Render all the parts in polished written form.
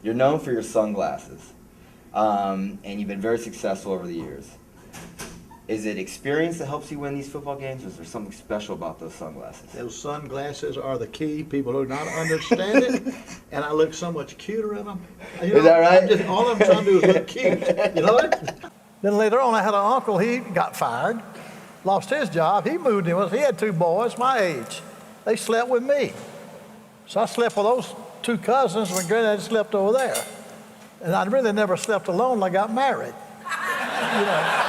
You're known for your sunglasses, and you've been very successful over the years. Is it experience that helps you win these football games, or is there something special about those sunglasses? Those sunglasses are the key. People do not understand it, and I look so much cuter in them. Is that right? All I'm trying to do is look cute. You know what? Then later on, I had an uncle. He got fired, lost his job. He moved in with us. He had 2 boys my age. They slept with me. So I slept with those 2 cousins when Granddad slept over there. And I really never slept alone until I got married. You know.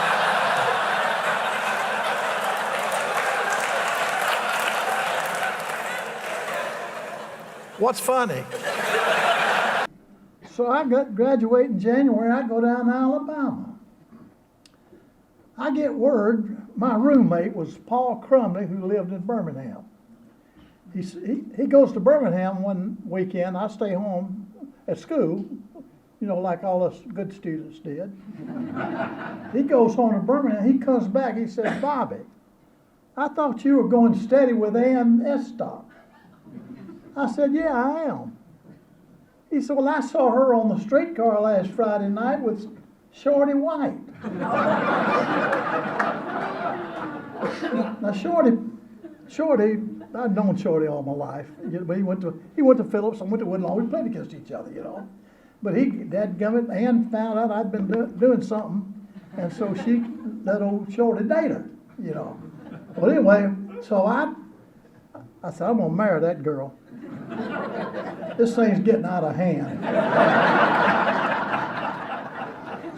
What's funny? So I graduate in January. I go down to Alabama. I get word. My roommate was Paul Crumley, who lived in Birmingham. He goes to Birmingham one weekend. I stay home at school, you know, like all us good students did. He goes home to Birmingham. He comes back. He says, "Bobby, I thought you were going steady with Ann Estock." I said, "Yeah, I am." He said, "Well, I saw her on the streetcar last Friday night with Shorty White." Now, Shorty, I've known Shorty all my life. But he went to Phillips. I went to Woodlawn. We played against each other, you know. But dadgummit, Ann found out I'd been doing something, and so she let old Shorty date her, you know. Well, anyway, so I said, "I'm gonna marry that girl. This thing's getting out of hand."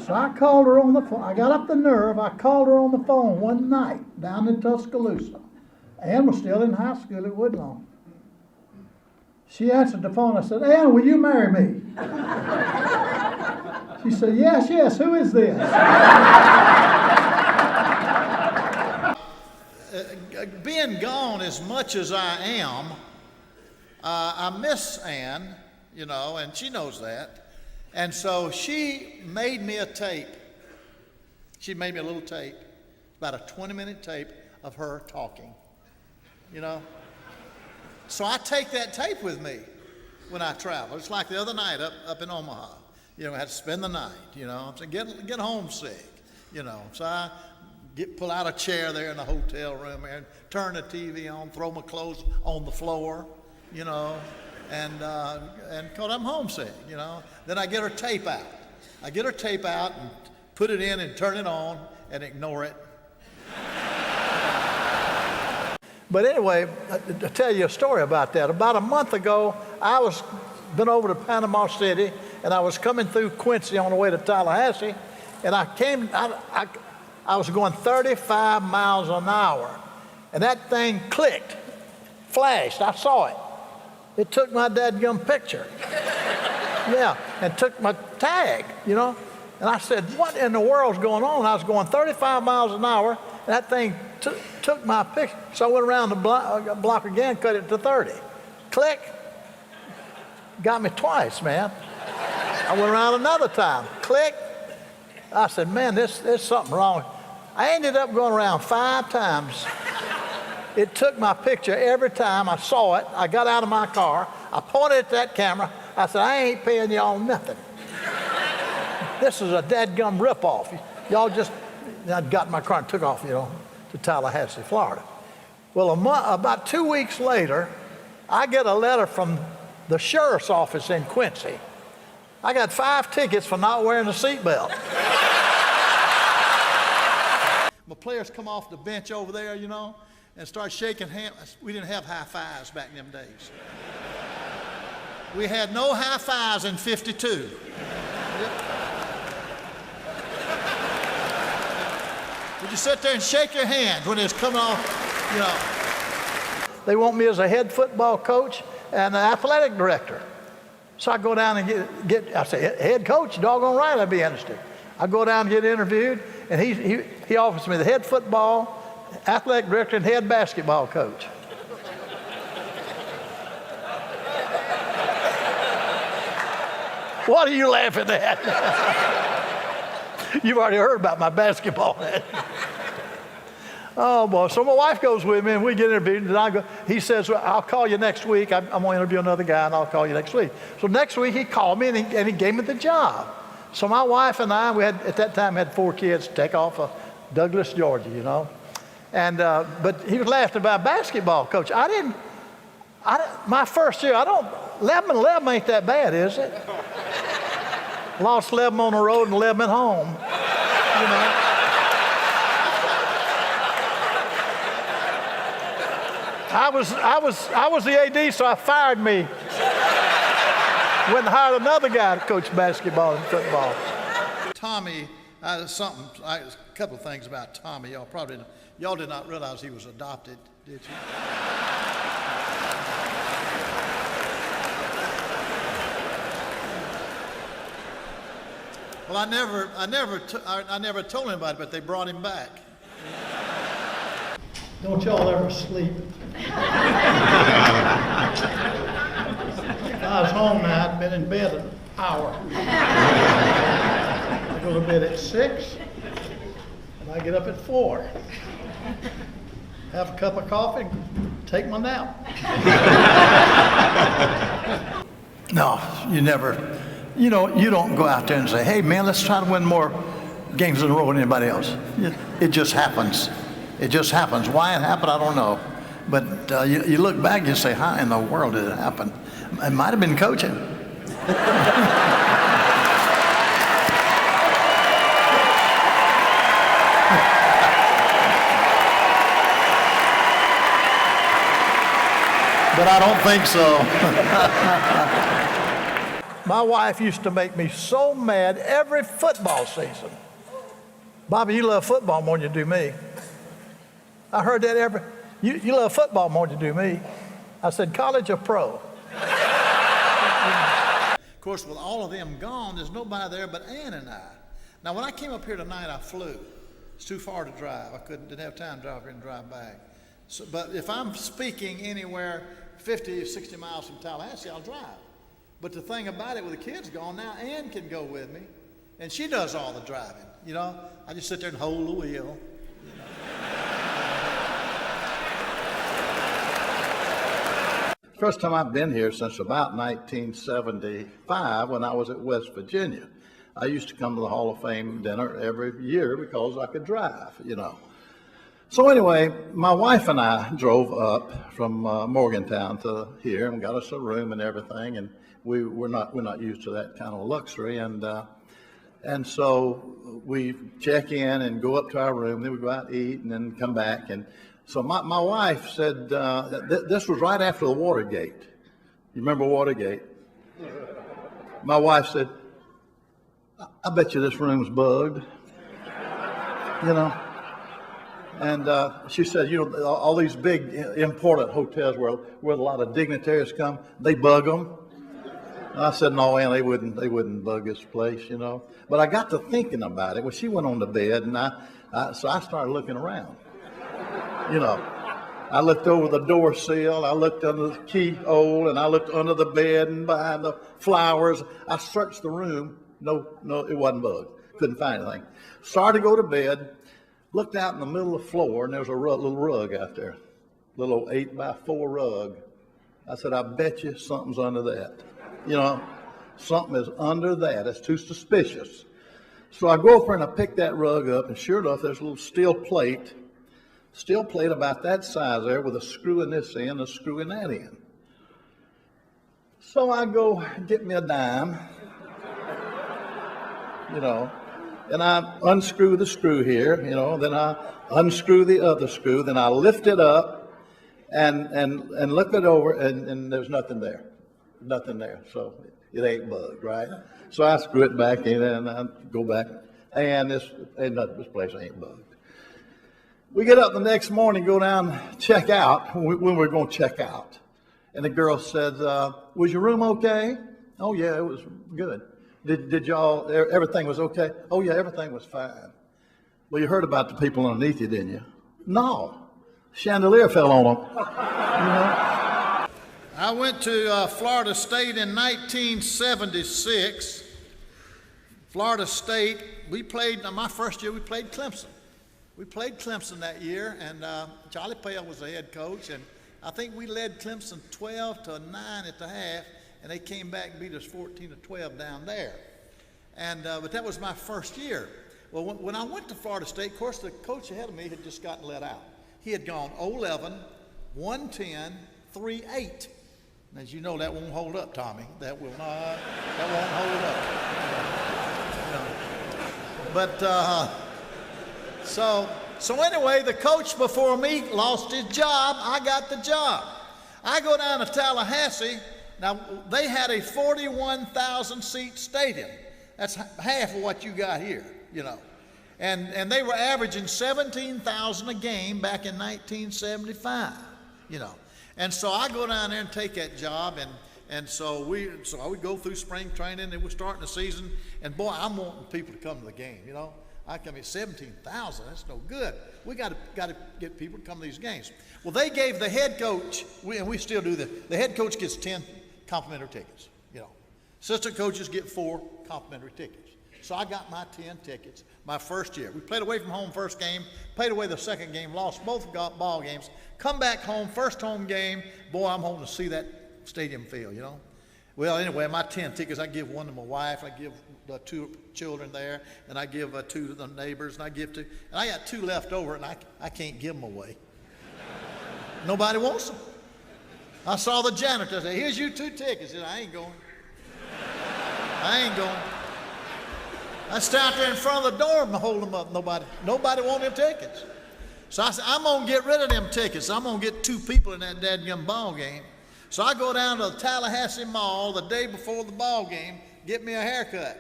So I called her on the phone. I got up the nerve. I called her on the phone one night down in Tuscaloosa. Ann was still in high school at Woodlawn. She answered the phone. I said, "Ann, will you marry me?" She said, "Yes, yes. Who is this?" Being gone as much as I am, I miss Ann, you know, and she knows that. And so she made me a tape. She made me a little tape, about a 20-minute tape of her talking, you know. So I take that tape with me when I travel. It's like the other night up in Omaha. You know, I had to spend the night, you know. So get homesick, you know. So I pull out a chair there in the hotel room and turn the TV on, throw my clothes on the floor, you know, and 'cause I'm homesick, you know. Then I get her tape out. I get her tape out and put it in and turn it on and ignore it. But anyway, to tell you a story about that, about a month ago, been over to Panama City, and I was coming through Quincy on the way to Tallahassee, and I was going 35 miles an hour, and that thing clicked, flashed. I saw it. It took my dadgum picture. Yeah, and took my tag, you know. And I said, "What in the world's going on?" I was going 35 miles an hour, and that thing took my picture. So I went around the block again, cut it to 30. Click. Got me twice, man. I went around another time. Click. I said, "Man, there's something wrong." I ended up going around 5 times. It took my picture every time. I saw it. I got out of my car. I pointed at that camera. I said, "I ain't paying y'all nothing. This is a dadgum ripoff. Y'all just..." I got in my car and took off, you know, to Tallahassee, Florida. Well, about 2 weeks later, I get a letter from the sheriff's office in Quincy. I got 5 tickets for not wearing a seatbelt. My players come off the bench over there, you know, and start shaking hands. We didn't have high fives back in them days. We had no high fives in 52. Would you sit there and shake your hands when it's coming off, you know? They want me as a head football coach and an athletic director. So I go down and I say, "Head coach, doggone right, I'd be interested." I go down and get interviewed, and he offers me the head football, athletic director, and head basketball coach. What are you laughing at? You've already heard about my basketball. Oh, boy. So my wife goes with me, and we get interviewed. And I go, he says, well, I'll call you next week. I'm going to interview another guy, and I'll call you next week. So next week, he called me, and he gave me the job. So my wife and I, we had at that time had 4 kids to take off of Douglas, Georgia, you know. And but he was laughing about basketball, Coach. My first year, 11-11 ain't that bad, is it? Lost 11 on the road and 11 at home, you know. I was the AD, so I fired me. Went and hired another guy to coach basketball and football. Tommy, a couple of things about Tommy. Y'all did not realize he was adopted, did you? Well, I never told anybody, but they brought him back. Don't y'all ever sleep. I was home now, I'd been in bed an hour. I go to bed at 6, and I get up at 4. Have a cup of coffee, take my nap. No, you never, you don't go out there and say, hey man, let's try to win more games in a row than anybody else. It just happens. It just happens. Why it happened, I don't know. But you look back and you say, how in the world did it happen? It might have been coaching. But I don't think so. My wife used to make me so mad every football season. Bobby, you love football more than you do me. I heard that you love football more than you do me. I said, college or pro? Of course, with all of them gone, there's nobody there but Ann and I. Now, when I came up here tonight, I flew. It's too far to drive. Didn't have time to drive here and drive back. So, but if I'm speaking anywhere 50, 60 miles from Tallahassee, I'll drive. But the thing about it, with the kids gone, now Ann can go with me, and she does all the driving. You know, I just sit there and hold the wheel. First time I've been here since about 1975 when I was at West Virginia. I used to come to the Hall of Fame dinner every year because I could drive, you know. So anyway, my wife and I drove up from Morgantown to here and got us a room and everything, and we're not used to that kind of luxury, and so we check in and go up to our room, then we go out and eat and then come back. And so my wife said, this was right after the Watergate. You remember Watergate? My wife said, I bet you this room's bugged, you know. And she said, you know, all these big important hotels where a lot of dignitaries come, they bug them. And I said, no, Ann, they wouldn't bug this place, you know. But I got to thinking about it. Well, she went on to bed, and so I started looking around. You know, I looked over the door sill, I looked under the keyhole, and I looked under the bed and behind the flowers. I searched the room. No, it wasn't bugged. Couldn't find anything. Started to go to bed, looked out in the middle of the floor, and there was a little rug out there, little 8x4 rug. I said, I bet you something's under that. You know, something is under that. It's too suspicious. So I go over and I pick that rug up, and sure enough, there's a little steel plate about that size there with a screw in this end, a screw in that end. So I go get me a dime, you know, and I unscrew the screw here, you know, then I unscrew the other screw, then I lift it up and look it over, and there's nothing there. Nothing there, so it ain't bugged, right? So I screw it back in and I go back, and this place ain't bugged. We get up the next morning, go down, check out, when we're going to check out. And the girl said, was your room okay? Oh, yeah, it was good. Did y'all, everything was okay? Oh, yeah, everything was fine. Well, you heard about the people underneath you, didn't you? No. Chandelier fell on them. You know? I went to Florida State in 1976. Florida State, my first year we played Clemson. We played Clemson that year, and Charlie Pale was the head coach, and I think we led Clemson 12-9 at the half, and they came back and beat us 14-12 down there. And but that was my first year. Well, when I went to Florida State, of course, the coach ahead of me had just gotten let out. He had gone 0-11, 1-10, 3-8. And as you know, that won't hold up, Tommy. That won't hold up. But so anyway, the coach before me lost his job. I got the job. I go down to Tallahassee. Now, they had a 41,000 seat stadium. That's half of what you got here, you know. And they were averaging 17,000 a game back in 1975, you know. And so I go down there and take that job, and so I would go through spring training, and we're starting the season, and boy, I'm wanting people to come to the game, you know. I mean, 17,000, that's no good. We got to get people to come to these games. Well, they gave the head coach, and we still do this, the head coach gets 10 complimentary tickets, you know. Assistant coaches get 4 complimentary tickets. So I got my 10 tickets my first year. We played away from home first game, played away the second game, lost both ball games, come back home, first home game, boy, I'm hoping to see that stadium fill, you know. Well, anyway, my 10 tickets, I give one to my wife, I give the 2 children there, and I give 2 to the neighbors, and I give 2, and I got 2 left over, and I can't give them away. Nobody wants them. I saw the janitor say, here's your 2 tickets. I said, I ain't going. I ain't going. I stay out there in front of the door and hold them up. Nobody want them tickets. So I said, I'm going to get rid of them tickets. I'm going to get 2 people in that dadgum ball game. So I go down to the Tallahassee Mall the day before the ball game, get me a haircut.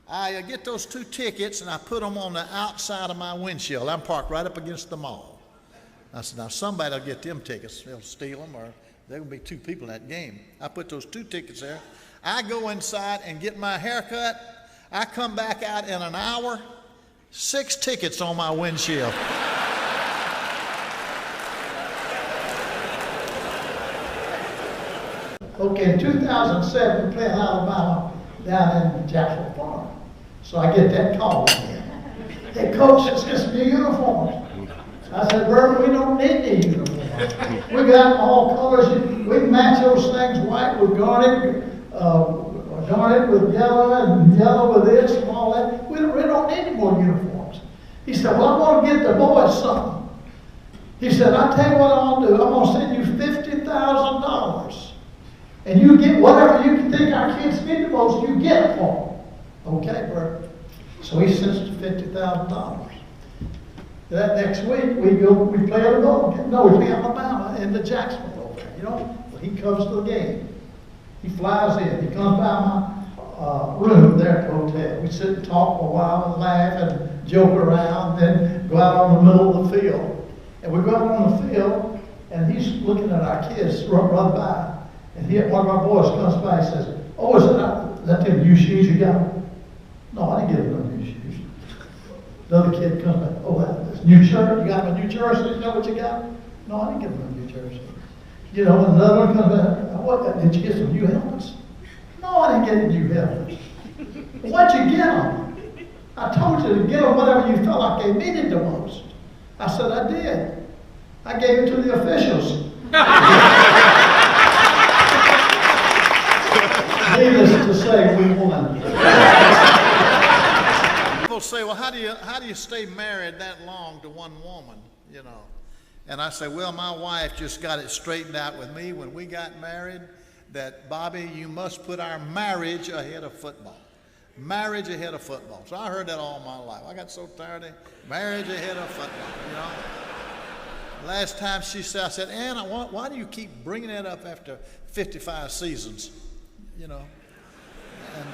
I get those 2 tickets and I put them on the outside of my windshield. I'm parked right up against the mall. I said, now somebody will get them tickets. They'll steal them, or there will be 2 people in that game. I put those 2 tickets there. I go inside and get my haircut. I come back out in an hour, 6 tickets on my windshield. Okay, in 2007, we played Alabama down in Jacksonville, Florida. So I get that call again. Hey, coach, it's just new uniforms. I said, Bert, we don't need any uniforms. We got all colors. We can match those things white with garnet with yellow and yellow with this and all that. We don't need any more uniforms. He said, well, I'm going to get the boys something. He said, I'll tell you what I'm going to do. I'm going to send you $50,000. And you get whatever you can think our kids need the most, you get it for them. Okay, Bert. So he sends us $50,000. That next week, we play a ball game. No, we play Alabama in the Jacksonville game, you know. But he comes to the game. He flies in. He comes by my room there at the hotel. We sit and talk for a while and laugh and joke around, then go out on the middle of the field. And we go out on the field, and he's looking at our kids run by. And one of our boys comes by and says, oh, is that them new shoes you got? No, I didn't get them no new shoes. The other kid comes back, oh, that's new shirt? You got a new jersey? You know what you got? No, I didn't get them no new jersey. You know, and another one comes back, what, did you get some new helmets? No, I didn't get any new helmets. What'd you get them? I told you to get them whatever you felt like they needed the most. I said, I did. I gave it to the officials. Needless to say, we won. People say, well, how do you stay married that long to one woman, you know? And I say, well, my wife just got it straightened out with me when we got married that, Bobby, you must put our marriage ahead of football. Marriage ahead of football. So I heard that all my life. I got so tired of marriage ahead of football, you know? Last time she said, I said, Anna, why do you keep bringing that up after 55 seasons? You know, and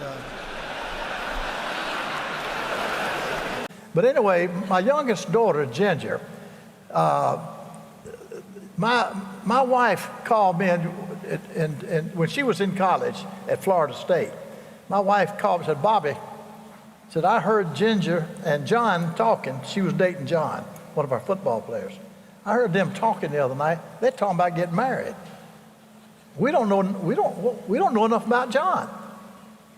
But anyway, my youngest daughter, Ginger, my wife called me, and when she was in college at Florida State, my wife called and said, Bobby, said, I heard Ginger and John talking. She was dating John, one of our football players. I heard them talking the other night. They're talking about getting married. We don't know enough about John.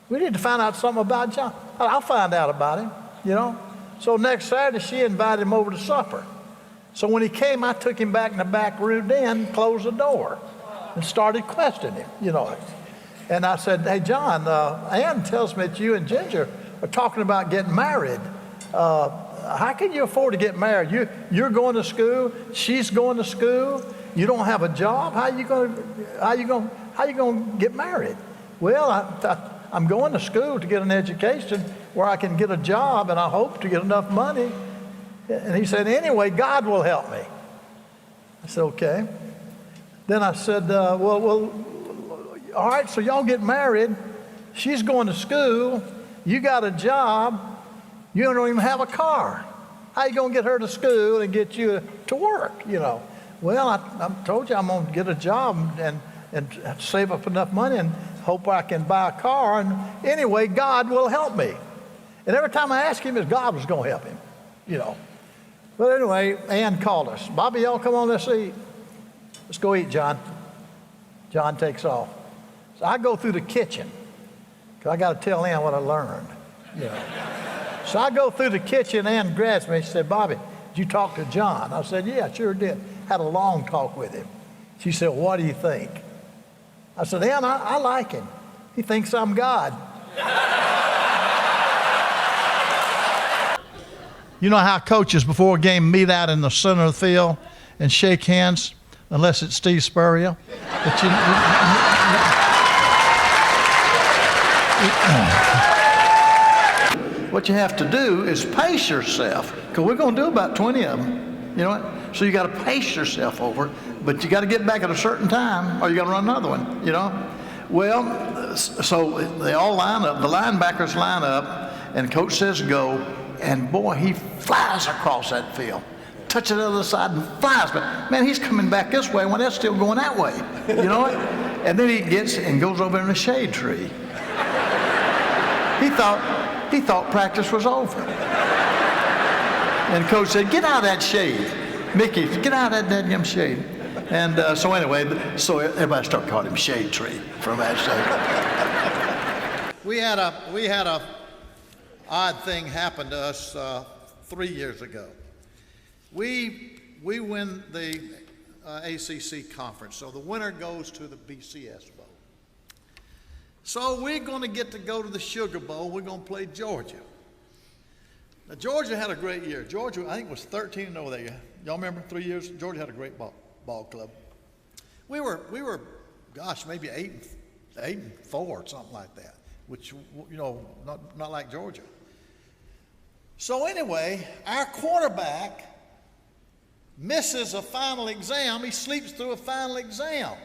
We need to find out something about John. I'll find out about him, you know. So next Saturday, she invited him over to supper. So when he came, I took him back in the back room, then closed the door and started questioning him, you know. And I said, hey, John, Ann tells me that you and Ginger are talking about getting married. How can you afford to get married? You're going to school, she's going to school, you don't have a job. How you going to get married? Well, I'm going to school to get an education where I can get a job, and I hope to get enough money. And he said, anyway, God will help me. I said, okay. Then I said, well, all right, so y'all get married. She's going to school. You got a job. You don't even have a car. How you going to get her to school and get you to work, you know? Well, I told you I'm going to get a job and save up enough money and hope I can buy a car. And anyway, God will help me. And every time I asked him, God was going to help him, you know. But anyway, Ann called us. Bobby, y'all come on, let's eat. Let's go eat, John. John takes off. So I go through the kitchen, because I got to tell Ann what I learned, you know. So I go through the kitchen, Ann grabs me. She said, Bobby, did you talk to John? I said, yeah, sure did. Had a long talk with him. She said, what do you think? I said, Ann, I like him. He thinks I'm God. You know how coaches before a game meet out in the center of the field and shake hands, unless it's Steve Spurrier? But what you have to do is pace yourself, because we're going to do about 20 of them, you know what? So you got to pace yourself over, but you got to get back at a certain time, or you got to run another one, you know? Well, so they all line up, the linebackers line up, and coach says go, and boy, he flies across that field, touches the other side and flies, but man, he's coming back this way when that's still going that way, you know what? And then he gets and goes over in the shade tree. He thought practice was over. And coach said, get out of that shade. Mickey, get out of that damn shade. And so anyway, so everybody started calling him Shade Tree from that shade. We had a odd thing happen to us 3 years ago. We win the ACC conference, so the winner goes to the BCS Bowl. So we're going to get to go to the Sugar Bowl. We're going to play Georgia. Now, Georgia had a great year. Georgia, I think, was 13-0 that year. Y'all remember 3 years? Georgia had a great ball club. We were, gosh, maybe 8-4 or something like that, which, you know, not like Georgia. So anyway, our quarterback misses a final exam. He sleeps through a final exam.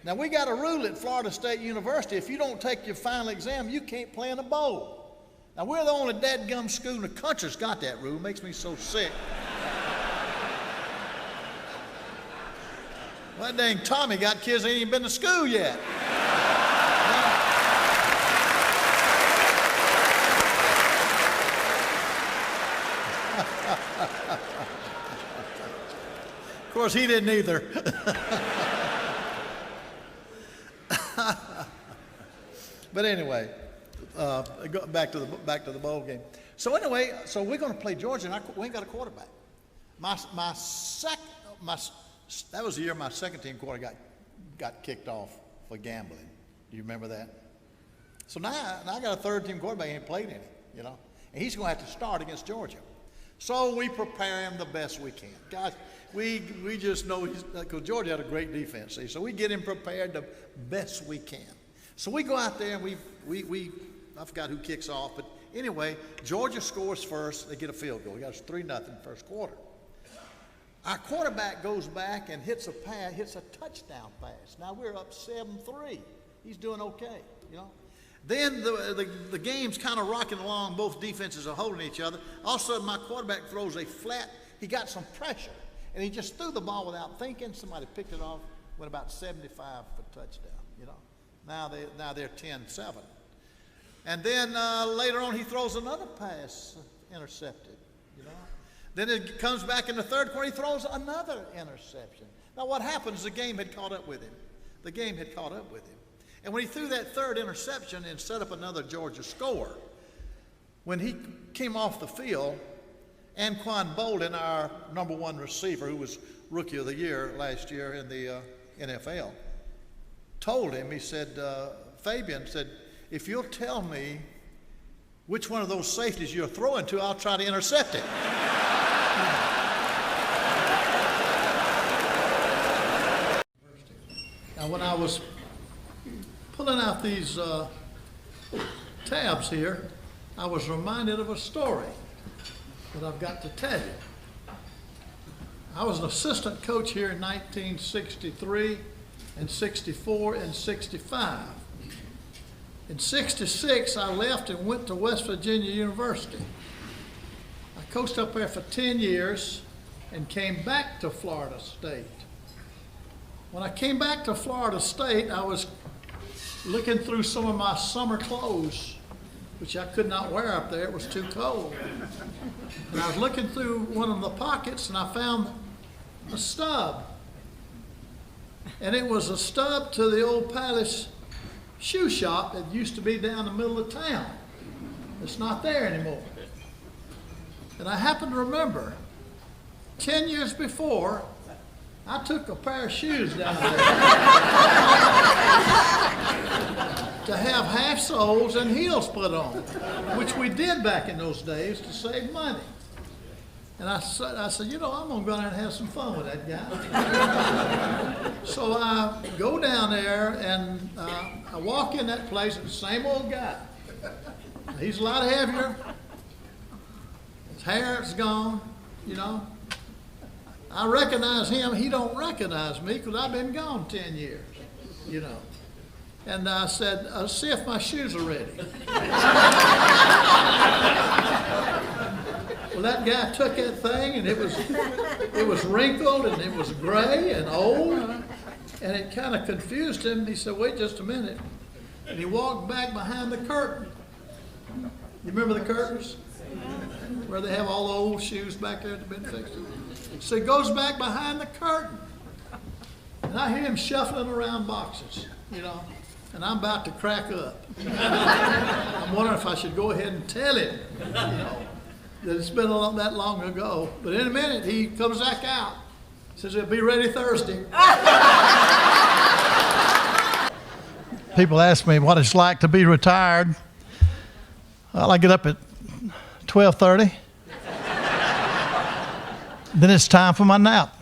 Now, we got a rule at Florida State University, if you don't take your final exam, you can't play in a bowl. Now, we're the only dadgum school in the country that's got that rule. It makes me so sick. Well, that dang Tommy got kids that ain't even been to school yet. Of course, he didn't either. But anyway, back to the bowl game. So anyway, so we're going to play Georgia, and we ain't got a quarterback. That was the year my second team quarterback got kicked off for gambling. Do you remember that? So now I got a third team quarterback, he ain't played any, you know, and he's going to have to start against Georgia. So we prepare him the best we can. Guys, we just know because Georgia had a great defense, see, so we get him prepared the best we can. So we go out there and we I forgot who kicks off, but anyway, Georgia scores first. They get a field goal. We got 3-0 first quarter. Our quarterback goes back and hits a touchdown pass. Now we're up 7-3. He's doing okay, you know. Then the game's kind of rocking along. Both defenses are holding each other. All of a sudden, my quarterback throws a flat. He got some pressure, and he just threw the ball without thinking. Somebody picked it off, went about 75 for touchdown, you know. Now they're 10-7. And then later on, he throws another pass intercepted, you know. Then it comes back in the third quarter, he throws another interception. Now what happens, the game had caught up with him. The game had caught up with him. And when he threw that third interception and set up another Georgia score, when he came off the field, Anquan Bolden, our number one receiver, who was Rookie of the Year last year in the NFL, told him, he said, Fabian said, if you'll tell me which one of those safeties you're throwing to, I'll try to intercept it. Now, when I was pulling out these tabs here, I was reminded of a story that I've got to tell you. I was an assistant coach here in 1963 and 64 and 65. In 66, I left and went to West Virginia University. I coached up there for 10 years and came back to Florida State. When I came back to Florida State, I was looking through some of my summer clothes, which I could not wear up there. It was too cold. And I was looking through one of the pockets, and I found a stub. And it was a stub to the old Palace shoe shop that used to be down the middle of town. It's not there anymore. And I happen to remember 10 years before, I took a pair of shoes down there to have half soles and heels put on, which we did back in those days to save money. And I said, you know, I'm going to go down and have some fun with that guy. So I go down there and I walk in that place and the same old guy. He's a lot heavier. His hair is gone, you know. I recognize him. He don't recognize me because I've been gone 10 years, you know. And I said, see if my shoes are ready. Well, that guy took that thing, and it was wrinkled, and it was gray and old, and it kind of confused him. He said, wait just a minute. And he walked back behind the curtain. You remember the curtains? Where they have all the old shoes back there that have been fixed. So he goes back behind the curtain. And I hear him shuffling around boxes, you know, and I'm about to crack up. I'm wondering if I should go ahead and tell him, you know, that it's been that long ago. But in a minute, he comes back out. Says, he'll be ready Thursday. People ask me what it's like to be retired. Well, I get up at 12:30. Then it's time for my nap.